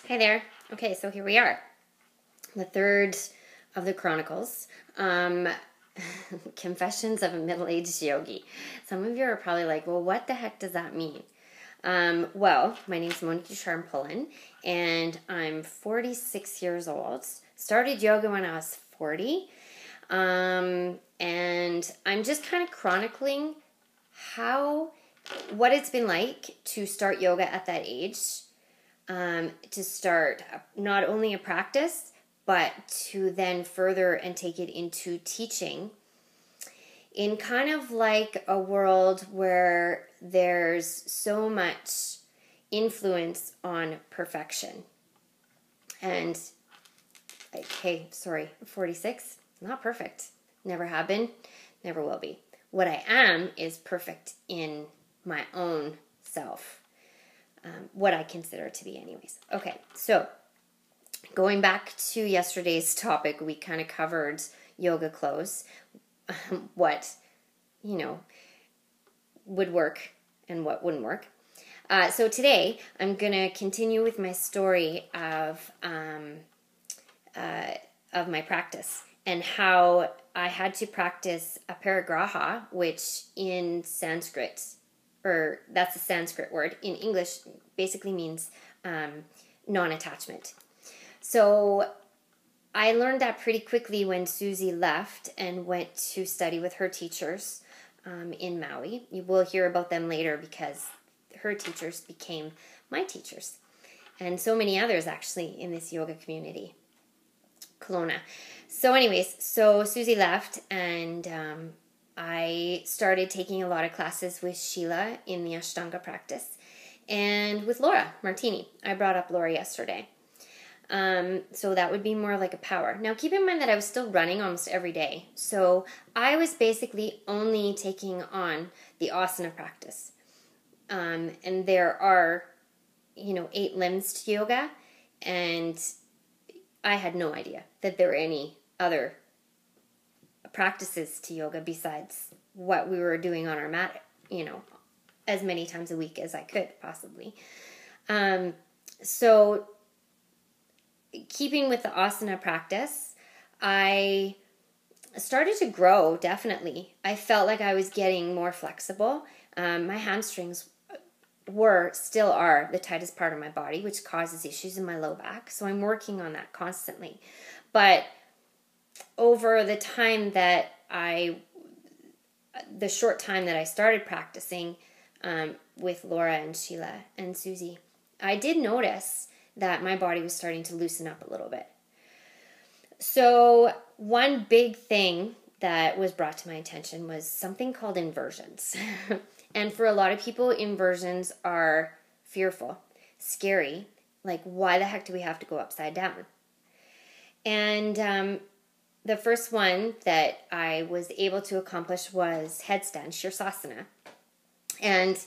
Hi there. Okay, so here we are. The third of the Chronicles. Confessions of a Middle-Aged Yogi. Some of you are probably like, well, what the heck does that mean? Well, my name's Monique Ducharme-Pullen, and I'm 46 years old. Started yoga when I was 40. And I'm just kind of chronicling what it's been like to start yoga at that age. To start not only a practice, but to then further and take it into teaching in kind of like a world where there's so much influence on perfection. And like, hey, sorry, 46, not perfect. Never have been, never will be. What I am is perfect in my own self. What I consider to be anyways. Okay, so going back to yesterday's topic, we kind of covered yoga clothes, what, would work and what wouldn't work. So today I'm going to continue with my story of my practice and how I had to practice Aperigraha, which in Sanskrit, or that's a Sanskrit word, in English basically means non-attachment. So I learned that pretty quickly when Susie left and went to study with her teachers in Maui. You will hear about them later because her teachers became my teachers. And so many others actually in this yoga community, Kelowna. So anyways, so Susie left and I started taking a lot of classes with Sheila in the Ashtanga practice and with Laura Martini. I brought up Laura yesterday. So that would be more like a power. Now keep in mind that I was still running almost every day. So I was basically only taking on the asana practice. And there are, 8 limbs to yoga. And I had no idea that there were any other practices to yoga besides what we were doing on our mat, as many times a week as I could possibly. So keeping with the asana practice, I started to grow, definitely. I felt like I was getting more flexible. My hamstrings still are the tightest part of my body, which causes issues in my low back. So I'm working on that constantly. But over the time that the short time that I started practicing with Laura and Sheila and Susie, I did notice that my body was starting to loosen up a little bit. So one big thing that was brought to my attention was something called inversions. And for a lot of people, inversions are fearful, scary. Like, why the heck do we have to go upside down? And the first one that I was able to accomplish was headstand, Shirsasana. And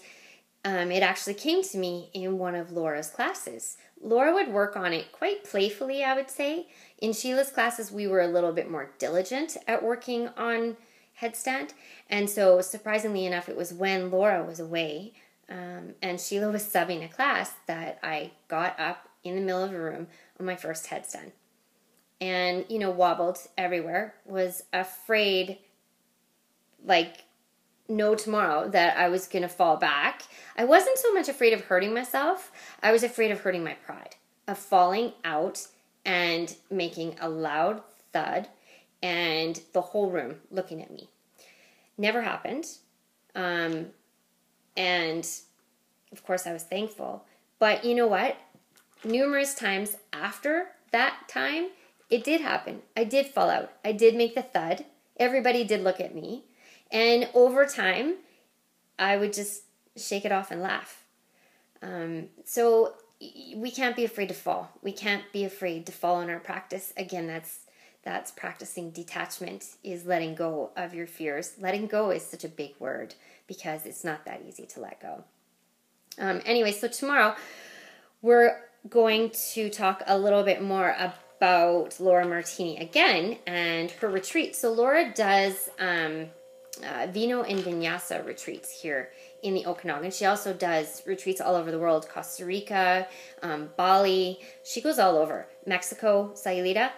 it actually came to me in one of Laura's classes. Laura would work on it quite playfully, I would say. In Sheila's classes, we were a little bit more diligent at working on headstand. And so, surprisingly enough, it was when Laura was away and Sheila was subbing a class that I got up in the middle of a room on my first headstand. And, wobbled everywhere, was afraid, like no tomorrow, that I was going to fall back. I wasn't so much afraid of hurting myself. I was afraid of hurting my pride, of falling out and making a loud thud and the whole room looking at me. Never happened. And of course I was thankful. But you know what? Numerous times after that time, it did happen. I did fall out. I did make the thud. Everybody did look at me. And over time, I would just shake it off and laugh. So we can't be afraid to fall. We can't be afraid to fall in our practice. Again, that's practicing detachment, is letting go of your fears. Letting go is such a big word because it's not that easy to let go. Anyway, so tomorrow we're going to talk a little bit more about Laura Martini again and her retreat. So Laura does Vino and Vinyasa retreats here in the Okanagan. She also does retreats all over the world, Costa Rica, Bali. She goes all over. Mexico, Sayulita.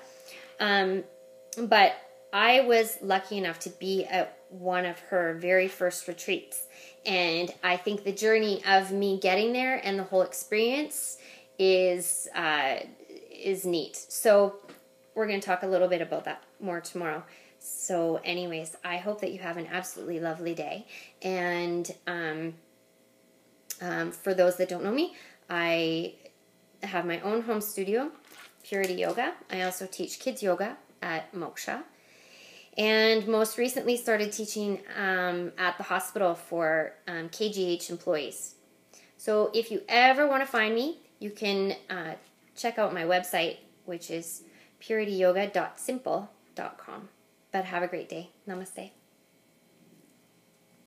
But I was lucky enough to be at one of her very first retreats. And I think the journey of me getting there and the whole experience is neat. So we're going to talk a little bit about that more tomorrow. So anyways, I hope that you have an absolutely lovely day. And for those that don't know me, I have my own home studio, Purity Yoga. I also teach kids yoga at Moksha. And most recently started teaching at the hospital for KGH employees. So if you ever want to find me, you can check out my website, which is purityyoga.simple.com. But have a great day. Namaste.